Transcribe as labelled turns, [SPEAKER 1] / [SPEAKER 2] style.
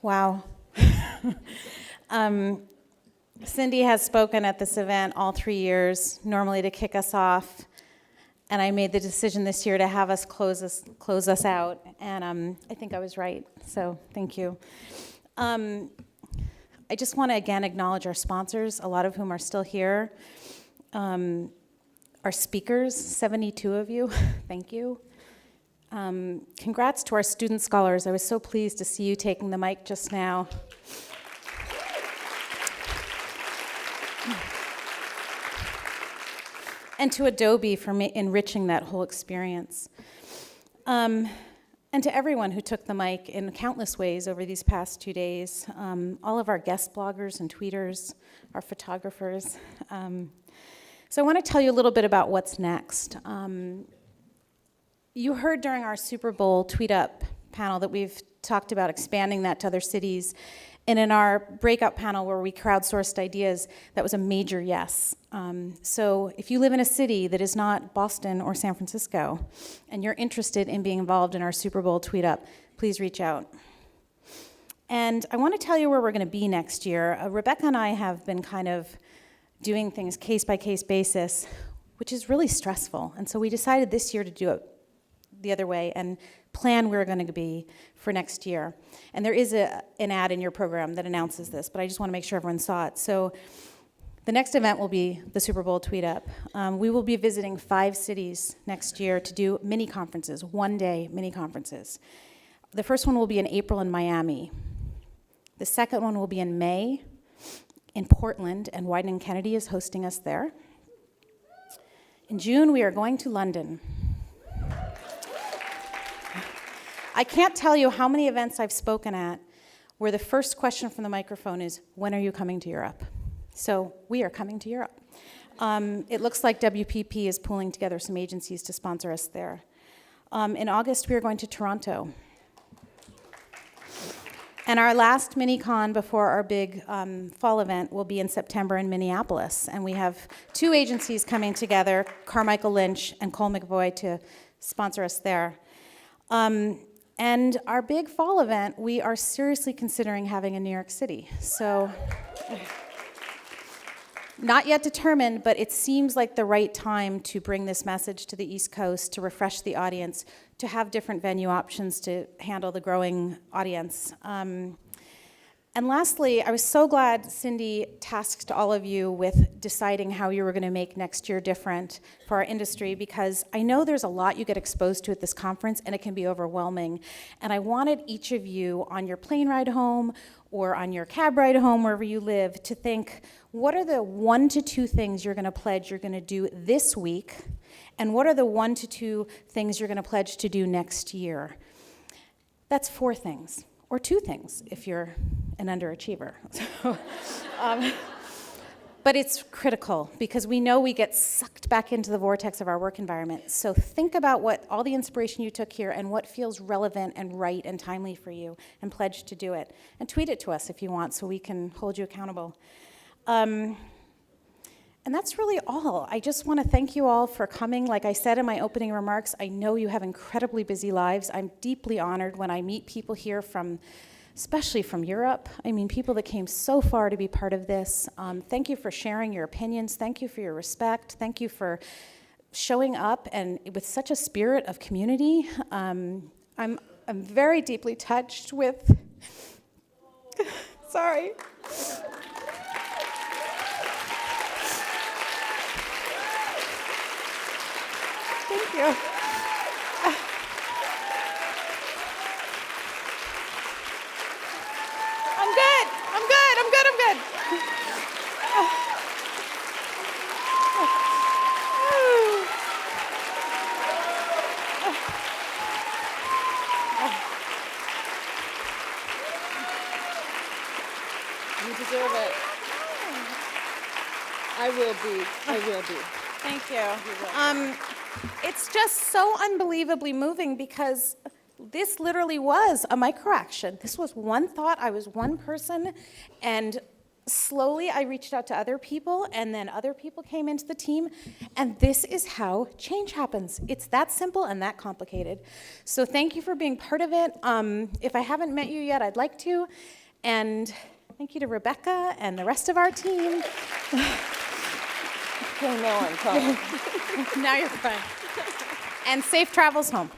[SPEAKER 1] Wow. Cindy has spoken at this event all 3 years, normally to kick us off, and I made the decision this year to have us close us out, and I think I was right, so thank you. I just want to again acknowledge our sponsors, a lot of whom are still here. Our speakers, 72 of you, thank you. Congrats to our student scholars. I was so pleased to see you taking the mic just now. And to Adobe for enriching that whole experience. And to everyone who took the mic in countless ways over these past 2 days, all of our guest bloggers and tweeters, our photographers. So I want to tell you a little bit about what's next. You heard during our Super Bowl Tweet Up panel that we've talked about expanding that to other cities. And in our breakout panel where we crowdsourced ideas, that was a major yes. So if you live in a city that is not Boston or San Francisco, and you're interested in being involved in our Super Bowl Tweet Up, please reach out. And I want to tell you where we're going to be next year. Rebecca and I have been kind of doing things case-by-case basis, which is really stressful. And so we decided this year to do it the other way and plan where we're going to be for next year. And there is an ad in your program that announces this, but I just want to make sure everyone saw it. So the next event will be the Super Bowl Tweet Up. We will be visiting 5 cities next year to do mini conferences, one-day mini conferences. The first one will be in April in Miami. The second one will be in May in Portland, and Wieden & Kennedy is hosting us there. In June, we are going to London. I can't tell you how many events I've spoken at where the first question from the microphone is, when are you coming to Europe? So we are coming to Europe. It looks like WPP is pulling together some agencies to sponsor us there. In August, we are going to Toronto. And our last mini-con before our big fall event will be in September in Minneapolis. And we have 2 agencies coming together, Carmichael Lynch and Cole McVoy, to sponsor us there. And our big fall event, we are seriously considering having in New York City. So, not yet determined, but it seems like the right time to bring this message to the East Coast, to refresh the audience, to have different venue options to handle the growing audience. And lastly, I was so glad Cindy tasked all of you with deciding how you were going to make next year different for our industry, because I know there's a lot you get exposed to at this conference, and it can be overwhelming. And I wanted each of you on your plane ride home or on your cab ride home, wherever you live, to think, what are the 1 to 2 things you're going to pledge you're going to do this week, and what are the 1 to 2 things you're going to pledge to do next year? That's 4 things. Or 2 things, if you're an underachiever. But it's critical, because we know we get sucked back into the vortex of our work environment. So think about what all the inspiration you took here and what feels relevant and right and timely for you, and pledge to do it. And tweet it to us if you want, so we can hold you accountable. And that's really all. I just want to thank you all for coming. Like I said in my opening remarks, I know you have incredibly busy lives. I'm deeply honored when I meet people here especially from Europe. I mean, people that came so far to be part of this. Thank you for sharing your opinions. Thank you for your respect. Thank you for showing up and with such a spirit of community. I'm very deeply touched with, sorry. Thank you. I'm good.
[SPEAKER 2] You deserve it. I will be.
[SPEAKER 1] Thank you. It's just so unbelievably moving, because this literally was a microaction. This was one thought. I was one person, and slowly I reached out to other people, and then other people came into the team, and this is how change happens. It's that simple and that complicated. So thank you for being part of it. If I haven't met you yet, I'd like to, and thank you to Rebecca and the rest of our team.
[SPEAKER 2] Okay, now I'm crying.
[SPEAKER 1] Now you're crying. And safe travels home.